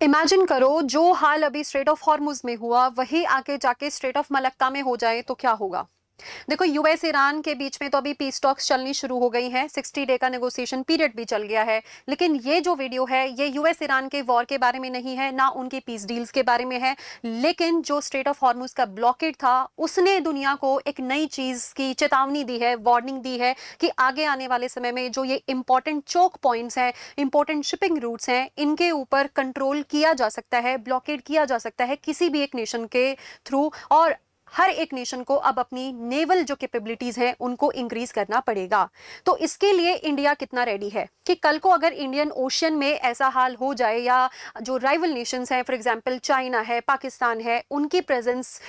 Imagine करो जो हाल अभी स्ट्रेट ऑफ हॉर्मुज में हुआ वही आके जाके स्ट्रेट ऑफ मलक्का में हो जाए तो क्या होगा। देखो, यूएस ईरान के बीच में तो अभी पीस टॉक्स चलनी शुरू हो गई हैं, 60 डे का नेगोशिएशन पीरियड भी चल गया है। लेकिन ये जो वीडियो है ये यूएस ईरान के वॉर के बारे में नहीं है, ना उनकी पीस डील्स के बारे में है। लेकिन जो स्ट्रेट ऑफ हॉर्मुज का ब्लॉकेड था उसने दुनिया को एक नई चीज की चेतावनी दी है, वार्निंग दी है कि आगे आने वाले समय में जो ये इंपॉर्टेंट चोक पॉइंट्स हैं, इंपॉर्टेंट शिपिंग रूट्स हैं, इनके ऊपर कंट्रोल किया जा सकता है, ब्लॉकेड किया जा सकता है किसी भी एक नेशन के थ्रू। और हर एक नेशन को अब अपनी नेवल जो कैपेबिलिटीज हैं उनको इंक्रीज करना पड़ेगा। तो इसके लिए इंडिया कितना रेडी है कि कल को अगर इंडियन ओशियन में ऐसा हाल हो जाए या जो राइवल नेशंस हैं, फॉर एग्जांपल चाइना है, पाकिस्तान है, उनकी प्रेजेंस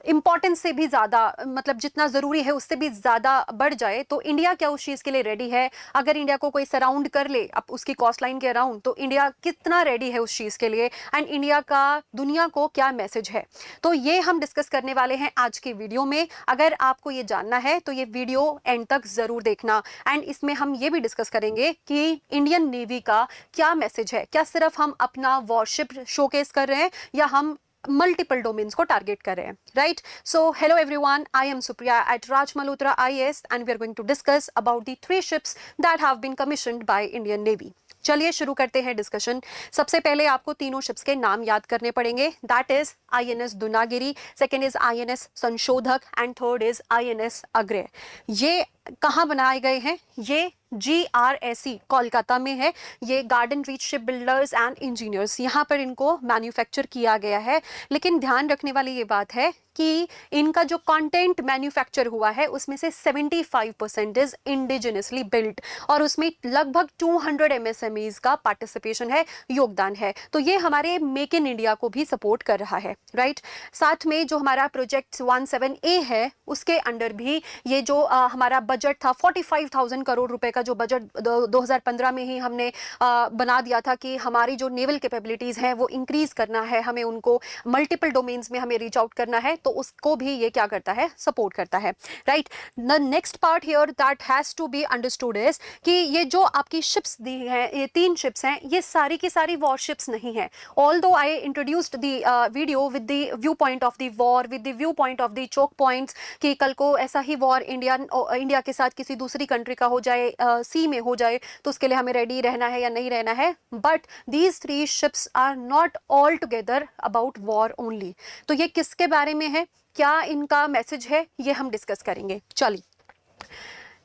इंपॉर्टेंस से भी ज़्यादा, मतलब जितना ज़रूरी है उससे भी ज़्यादा बढ़ जाए, तो इंडिया क्या उस चीज़ के लिए रेडी है। अगर इंडिया को कोई सराउंड कर ले अब उसकी कॉस्ट लाइन के अराउंड, तो इंडिया कितना रेडी है उस चीज़ के लिए, एंड इंडिया का दुनिया को क्या मैसेज है। तो ये हम डिस्कस करने वाले हैं आज की वीडियो में। अगर आपको ये जानना है तो ये वीडियो एंड तक ज़रूर देखना। एंड इसमें हम ये भी डिस्कस करेंगे कि इंडियन नेवी का क्या मैसेज है। क्या सिर्फ हम अपना वॉरशिप शोकेस कर रहे हैं या हम मल्टीपल डोमेन्स को टारगेट कर रहे हैं, right. So hello everyone, I am Supriya at Raj Malhotra IAS and we are going to discuss about the 3 ships that have been commissioned by Indian navy. चलिए शुरू करते हैं डिस्कशन। सबसे पहले आपको तीनों शिप्स के नाम याद करने पड़ेंगे। That is INS Dunagiri, second is INS संशोधक and third is INS Agray. ये कहाँ बनाए गए हैं? ये GRSE कोलकाता में है। ये garden reach ship builders and engineers, यहाँ पर इनको मैन्युफैक्चर किया गया है। लेकिन ध्यान रखने वाली ये बात है कि इनका जो कंटेंट मैन्युफैक्चर हुआ है उसमें से 75% इज इंडिजिनसली बिल्ट, और उसमें लगभग 200 MSMEs का पार्टिसिपेशन है, योगदान है। तो ये हमारे मेक इन इंडिया को भी सपोर्ट कर रहा है, राइट। साथ में जो हमारा प्रोजेक्ट 17A है उसके अंडर भी ये जो हमारा बजट था 45,000 करोड़ रुपए का, जो बजट 2015 में ही हमने बना दिया था कि हमारी जो नेवल कैपेबिलिटीज हैं वो इंक्रीज करना है, हमें उनको मल्टीपल डोमेन्स में हमें रीच आउट करना है, तो उसको भी ये क्या करता है, सपोर्ट करता है, right. The next part here that has to be understood is कि ये जो आपकी शिप्स दी हैं, ये 3 शिप्स हैं, ये सारी की सारी वॉरशिप्स नहीं है। Although I introduced the video with the view point of the war, with the view point of the choke points, कि कल को ऐसा ही वॉर इंडिया के साथ किसी दूसरी कंट्री का हो जाए, सी में हो जाए, तो उसके लिए हमें रेडी रहना है या नहीं रहना है। But these 3 ships are not all together about war only. तो ये किसके बारे में है, क्या इनका मैसेज है, ये हम डिस्कस करेंगे। चलिए,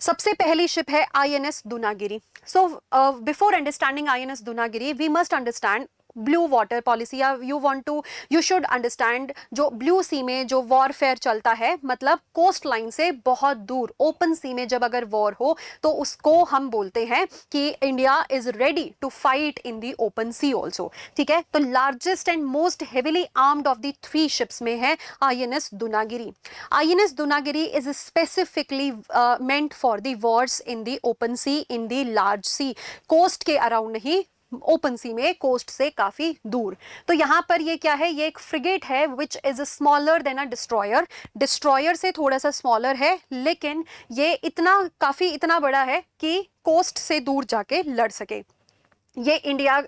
सबसे पहली शिप है INS Dunagiri. So before understanding INS Dunagiri we must understand blue water policy, या यू शुड अंडरस्टैंड जो ब्लू सी में जो वॉरफेयर चलता है, मतलब कोस्ट लाइन से बहुत दूर ओपन सी में जब अगर वॉर हो तो उसको हम बोलते हैं कि India is ready to fight in the open sea also, ठीक है। तो largest and most heavily armed of the 3 ships में है INS Dunagiri. INS Dunagiri is specifically meant for the wars in the open sea, in the large sea, coast के around नहीं, open sea में, coast से काफी दूर। तो यहाँ पर ये क्या है, ये एक फ्रिगेट है which is smaller than a destroyer. Destroyer से थोड़ा सा स्मॉलर है, लेकिन ये इतना बड़ा है कि कोस्ट से दूर जाके लड़ सके। ये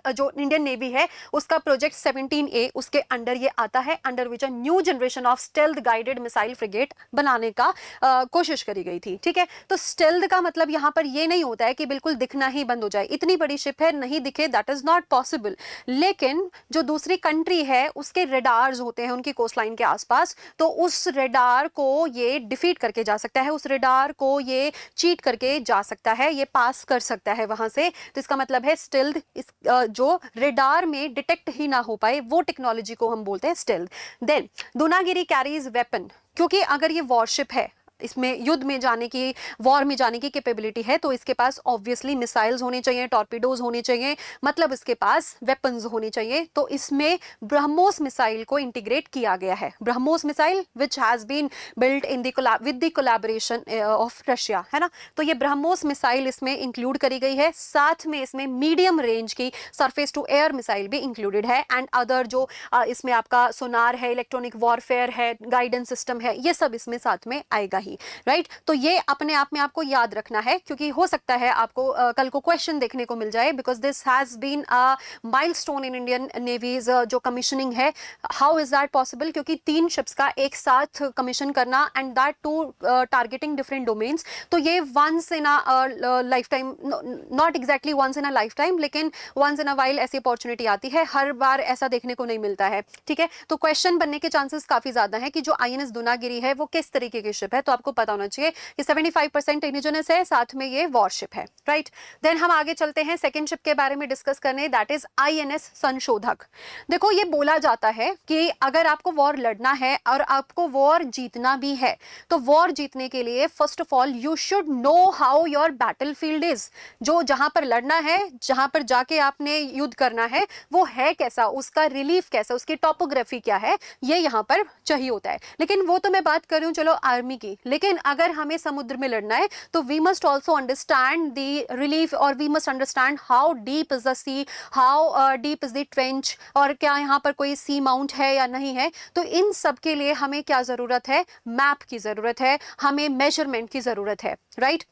जो इंडियन नेवी है उसका प्रोजेक्ट 17A उसके अंडर ये आता है, under which a new generation of stealth guided missile frigate बनाने का कोशिश करी गई थी, ठीक है। तो स्टेल्थ का मतलब यहाँ पर ये नहीं होता है कि बिल्कुल दिखना ही बंद हो जाए, इतनी बड़ी शिप है नहीं दिखे, दैट इज नॉट पॉसिबल। लेकिन जो दूसरी कंट्री है उसके रेडार्स होते हैं उनकी कोस्ट लाइन के आसपास, तो उस रेडार को ये डिफीट करके जा सकता है, उस रेडार को ये चीट करके जा सकता है, ये पास कर सकता है वहां से। तो इसका मतलब है स्टेल्थ, जो रेडार में डिटेक्ट ही ना हो पाए वो टेक्नोलॉजी को हम बोलते हैं stealth. Then Dunagiri carries weapon, क्योंकि अगर ये वॉरशिप है, इसमें युद्ध में जाने की, वॉर में जाने की कैपेबिलिटी है, तो इसके पास ऑब्वियसली मिसाइल्स होने चाहिए, टॉर्पीडोज होने चाहिए, मतलब इसके पास वेपन्स होने चाहिए। तो इसमें ब्रह्मोस मिसाइल को इंटीग्रेट किया गया है। BrahMos missile which has been built in with the collaboration of Russia, है ना। तो ये ब्रह्मोस मिसाइल इसमें इंक्लूड करी गई है। साथ में इसमें मीडियम रेंज की सरफेस टू एयर मिसाइल भी इंक्लूडेड है, एंड अदर जो इसमें आपका सोनार है, इलेक्ट्रॉनिक वॉरफेयर है, गाइडेंस सिस्टम है, ये सब इसमें साथ में आएगा ही। नहीं, राइट। तो ये अपने आप में आपको याद रखना है, क्योंकि हो सकता है आपको कल को क्वेश्चन देखने को मिल जाए, because this has been a milestone in Indian navy's जो कमीशनिंग है। How is that possible? क्योंकि 3 शिप्स का एक साथ कमीशन करना, and that too targeting different domains, तो ये once in a lifetime, not exactly once in a lifetime, लेकिन वंस इन अ वाइल ऐसी अपॉर्चुनिटी आती है, हर बार ऐसा देखने को नहीं मिलता है, ठीक है। तो क्वेश्चन बनने के चांसेस काफी ज्यादा है कि जो आईएनएस दुनागिरी है वो किस तरीके की शिप है, तो आपको पता होना चाहिए कि 75% इंडिजिनस है, साथ में ये वॉरशिप है, राइट। देन हम आगे चलते हैं सेकंड शिप के बारे में डिस्कस करने, दैट इज आईएनएस संशोधक। देखो ये बोला जाता है कि अगर आपको वॉर लड़ना है और आपको वॉर जीतना भी है, तो वॉर जीतने के लिए first of all you should know how your battlefield is. जो जहां पर लड़ना है, जहां पर जाके आपने युद्ध करना है, वो है कैसा, उसका रिलीफ कैसा, उसकी टॉपोग्राफी क्या है, ये यहाँ पर चाहिए होता है। लेकिन वो तो मैं बात कर रही हूँ चलो आर्मी की, लेकिन अगर हमें समुद्र में लड़ना है तो we must also understand the relief, और we must understand how deep is the sea, how deep is the trench, और क्या यहाँ पर कोई सी माउंट है या नहीं है। तो इन सब के लिए हमें क्या जरूरत है? मैप की जरूरत है, हमें मेजरमेंट की जरूरत है, राइट।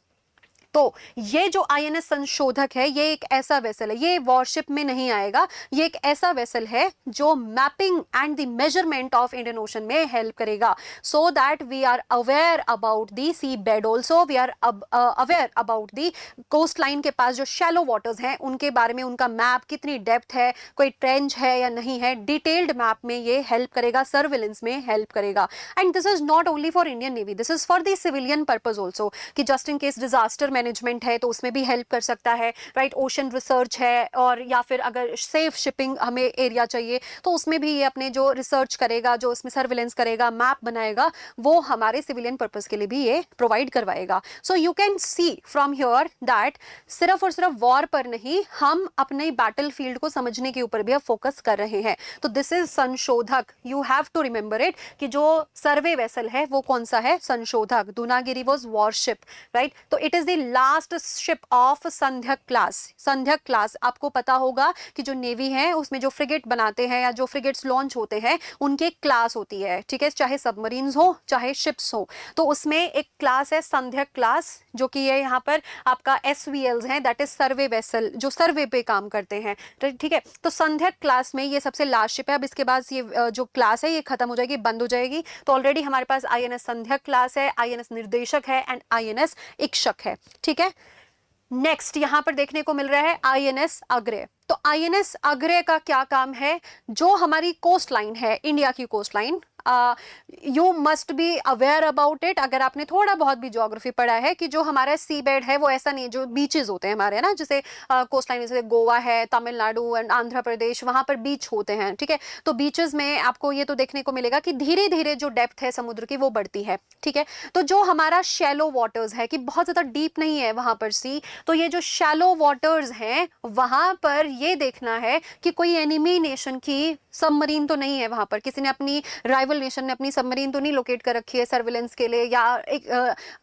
तो ये जो आईएनएस संशोधक है, ये एक ऐसा वेसल है, ये वॉरशिप में नहीं आएगा, ये एक ऐसा वेसल है जो mapping and the measurement of Indian ocean में हेल्प करेगा, so that we are aware about the seabed, also we are aware about the coastline के पास जो शैलो वाटर्स हैं उनके बारे में, उनका मैप कितनी डेप्थ है, कोई ट्रेंच है या नहीं है, डिटेल्ड मैप में ये हेल्प करेगा, सर्विलेंस में हेल्प करेगा। And this is not only for Indian navy, this is for the civilian purpose also, कि just in case disaster management है तो उसमें भी हेल्प कर सकता है, राइट। ओशन रिसर्च है, और या फिर अगर सेफ शिपिंग हमें एरिया चाहिए तो उसमें भी ये अपने जो रिसर्च करेगा, जो उसमें सर्विलेंस करेगा, मैप बनाएगा, वो हमारे सिविलियन पर्पस के लिए भी ये प्रोवाइड करवाएगा। So you can see from here that सिर्फ और सिर्फ वॉर पर नहीं, हम अपने बैटल फील्ड को समझने के ऊपर भी अब फोकस कर रहे हैं। तो this is Sanshodhak, you have to remember it, कि जो सर्वे वेसल है वो कौन सा है? Sanshodhak. Dunagiri was warship, right. तो it is the last ship of Sandhayak class. Sandhayak class आपको पता होगा कि जो नेवी है उसमें जो फ्रिगेट बनाते हैं या जो फ्रिगेट्स लॉन्च होते हैं उनकी एक क्लास होती है, ठीक है, चाहे सबमरीन्स हो चाहे शिप्स हो, तो उसमें एक क्लास है संध्यक क्लास, जो कि ये यहाँ पर आपका SVLs हैं, दैट इज सर्वे वेसल, जो सर्वे पे काम करते हैं, ठीक है। तो संध्यक क्लास में ये सबसे लास्ट शिप है। अब इसके बाद ये जो क्लास है ये खत्म हो जाएगी, बंद हो जाएगी। तो ऑलरेडी हमारे पास INS संध्यक क्लास है, INS निर्देशक है, एंड INS इक्षक है, ठीक है। नेक्स्ट यहां पर देखने को मिल रहा है INS अग्रय। तो INS अग्रय का क्या काम है? जो हमारी कोस्ट लाइन है, इंडिया की coastline, you must be aware about it. अगर आपने थोड़ा बहुत भी ज्योग्राफी पढ़ा है कि जो हमारा सी बेड है वो ऐसा नहीं, जो बीचेस होते हैं हमारे ना, जैसे कोस्ट लाइन जैसे गोवा है, तमिलनाडु एंड आंध्र प्रदेश, वहां पर बीच होते हैं, ठीक है। तो बीचेस में आपको ये तो देखने को मिलेगा कि धीरे धीरे जो डेप्थ है समुद्र की वो बढ़ती है, ठीक है। तो जो हमारा शैलो वाटर्स है, कि बहुत ज्यादा डीप नहीं है वहां पर सी, तो ये जो शैलो वाटर्स हैं वहां पर ये देखना है कि कोई एनिमी नेशन की सबमरीन तो नहीं है वहां पर, किसी ने अपनी राइवल नेशन ने अपनी सबमरीन तो नहीं लोकेट कर रखी है सर्विलेंस के लिए, या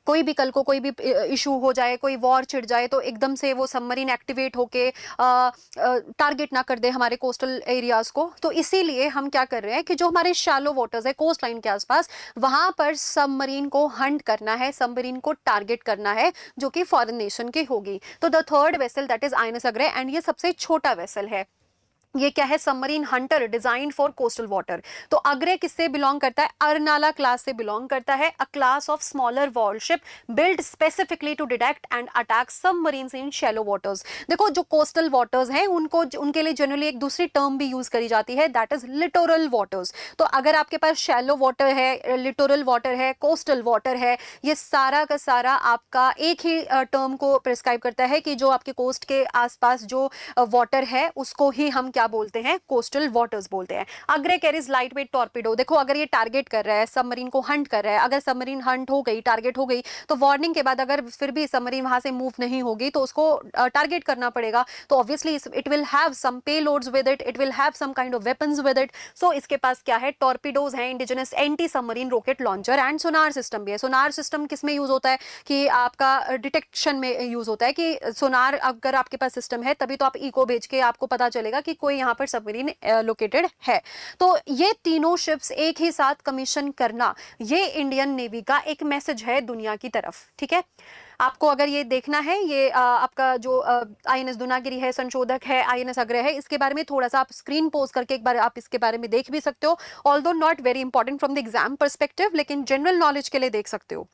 कोई भी कल को कोई भी इशू हो जाए, कोई वॉर छिड़ जाए तो एकदम से वो सबमरीन एक्टिवेट होके टारगेट ना कर दे हमारे कोस्टल एरियाज को। तो इसीलिए हम क्या कर रहे हैं कि जो हमारे शैलो वाटर्स है कोस्ट लाइन के आसपास, वहां पर सबमरीन को हंट करना है, सबमरीन को टारगेट करना है जो कि फॉरेन नेशन की होगी। तो the third vessel that is INS Agray, and ये सबसे छोटा वेसल है। ये क्या है? Submarine Hunter design for coastal water. तो अग्रय किससे बिलोंग करता है? अर्नाला क्लास से बिलोंग करता है, a class of smaller warship build specifically to detect and attack submarines in shallow waters. देखो जो कोस्टल वाटर्स हैं उनको, उनके लिए जनरली एक दूसरी टर्म भी यूज करी जाती है, दैट इज लिटोरल वाटर्स। तो अगर आपके पास शैलो वाटर है, लिटोरल वाटर है, कोस्टल वाटर है, ये सारा का सारा आपका एक ही टर्म को प्रिस्क्राइब करता है कि जो आपके कोस्ट के आसपास जो वाटर है उसको ही हम क्या बोलते हैं? कोस्टल वाटर्स बोलते हैं। Agray carries light weight torpedo. देखो अगर ये टारगेट कर रहा है, सबमरीन को हंट कर रहा है, अगर सबमरीन हंट हो गई, टारगेट हो गई, तो वार्निंग के बाद अगर फिर भी सबमरीन वहां से मूव नहीं होगी तो उसको टारगेट करना पड़ेगा। तो obviously it will have some payloads with it, it will have some kind of weapons with it. So इसके पास क्या है? टॉर्पीडोज हैं, indigenous anti submarine rocket launcher, and sonar system भी है। सोनार सिस्टम किस में यूज होता है? कि आपका डिटेक्शन में यूज होता है, कि सोनार अगर आपके पास सिस्टम है तभी तो आप इको भेज के आपको पता चलेगा कि कोई कोई यहाँ पर सबमरीन लोकेटेड है। तो ये तीनों शिप्स एक ही साथ कमीशन करना, ये इंडियन नेवी का एक मैसेज है दुनिया की तरफ। ठीक है, आपको अगर ये देखना है, ये आपका जो आईएनएस दुनागिरी है, संशोधक है, आईएनएस अग्रय है, इसके बारे में थोड़ा सा आप स्क्रीन पोज करके एक बार आप इसके बारे में देख भी सकते हो। Although not very important from the exam perspective, लेकिन जनरल नॉलेज के लिए देख सकते हो।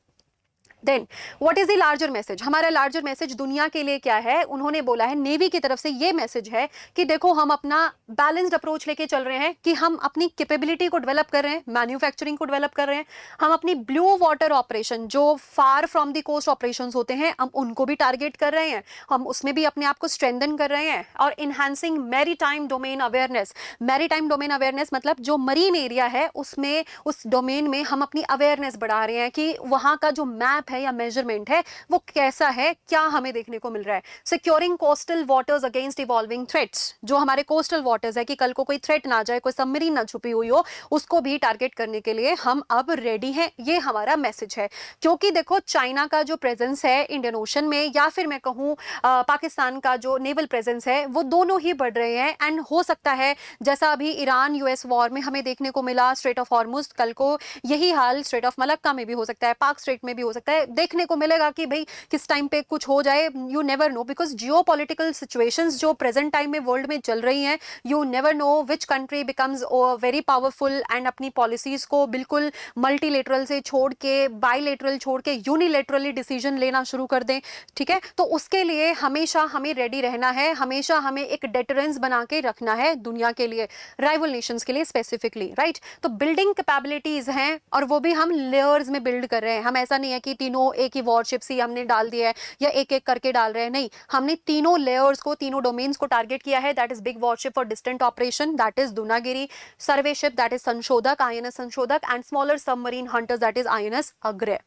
Then what is the larger message? हमारा लार्जर मैसेज दुनिया के लिए क्या है? उन्होंने बोला है, नेवी की तरफ से ये मैसेज है कि देखो हम अपना बैलेंस्ड अप्रोच लेके चल रहे हैं, कि हम अपनी कैपेबिलिटी को डेवलप कर रहे हैं, मैन्युफैक्चरिंग को डेवलप कर रहे हैं, हम अपनी ब्लू वाटर ऑपरेशन जो far from the coast operations होते हैं, हम उनको भी टारगेट कर रहे हैं, हम उसमें भी अपने आप को स्ट्रेंथन कर रहे हैं। और enhancing maritime domain awareness, maritime domain awareness मतलब जो मरीन एरिया है उसमें, उस डोमेन में हम अपनी अवेयरनेस बढ़ा रहे हैं कि वहां का जो मैप है या मेजरमेंट है वो कैसा है, क्या हमें देखने को मिल रहा है। Securing coastal waters against evolving threats, जो हमारे कोस्टल वाटर्स है कि कल को कोई थ्रेट ना जाए, कोई सबमरीन ना छुपी हुई हो, उसको भी टारगेट करने के लिए हम अब रेडी हैं। ये हमारा मैसेज है, क्योंकि देखो चाइना का जो प्रेजेंस है इंडियन ओशन में, या फिर मैं कहूँ पाकिस्तान का जो नेवल प्रेजेंस है, वो दोनों ही बढ़ रहे हैं। एंड हो सकता है जैसा अभी ईरान यूएस वॉर में हमें देखने को मिला स्ट्रेट ऑफ हॉर्मुज, कल को यही हाल स्ट्रेट ऑफ मलक्का में भी हो सकता है, पाक स्ट्रेट में भी हो सकता है, देखने को मिलेगा कि भाई किस टाइम पे कुछ हो जाए। You never know, because geopolitical situations जो प्रेजेंट टाइम में वर्ल्ड में चल रही हैं, you never know which country becomes very powerful and अपनी पॉलिसीज को बिल्कुल मल्टीलेटरल से छोड़ के, बायलेटरल छोड़ के यूनिलेटरली डिसीजन लेना शुरू कर दें। ठीक है, तो उसके लिए हमेशा हमें रेडी रहना है, हमेशा हमें एक डेटरेंस बना के रखना है दुनिया के लिए, राइवल नेशंस के लिए स्पेसिफिकली, राइट। तो बिल्डिंग कैपेबिलिटीज हैं, और वो भी हम लेयर्स में बिल्ड कर रहे हैं। हम ऐसा नहीं है कि तीनों एक ही वॉरशिप्स ही हमने डाल दिया है या एक एक करके डाल रहे हैं, नहीं, हमने तीनों लेयर्स को, तीनों डोमेन्स को टारगेट किया है। That is big worship for distant operation, that is Dunagiri, survey ship that is संशोधक, आईएनएस संशोधक, and smaller submarine hunters that is INS Agray,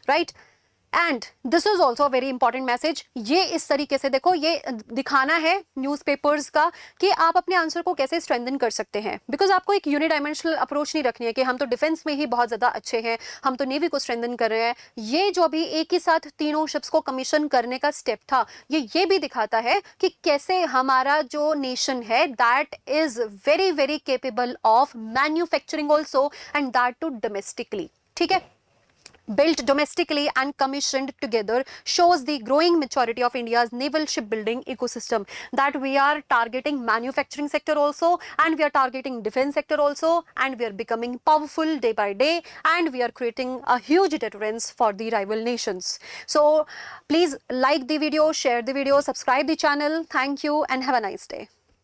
right. And this is also very important message. ये इस तरीके से देखो, ये दिखाना है न्यूज़पेपर्स का कि आप अपने आंसर को कैसे स्ट्रेंथन कर सकते हैं, बिकॉज आपको एक यूनिडायमेंशनल अप्रोच नहीं रखनी है कि हम तो डिफेंस में ही बहुत ज़्यादा अच्छे हैं, हम तो नेवी को स्ट्रेंथन कर रहे हैं। ये जो अभी एक ही साथ तीनों शिप्स को कमीशन करने का स्टेप था, ये भी दिखाता है कि कैसे हमारा जो नेशन है that is very very capable of manufacturing also, and that too domestically. ठीक है, built domestically and commissioned together, shows the growing maturity of India's naval shipbuilding ecosystem, that we are targeting manufacturing sector also, and we are targeting defense sector also, and we are becoming powerful day by day, and we are creating a huge deterrence for the rival nations. So please like the video, share the video, subscribe the channel. Thank you and have a nice day.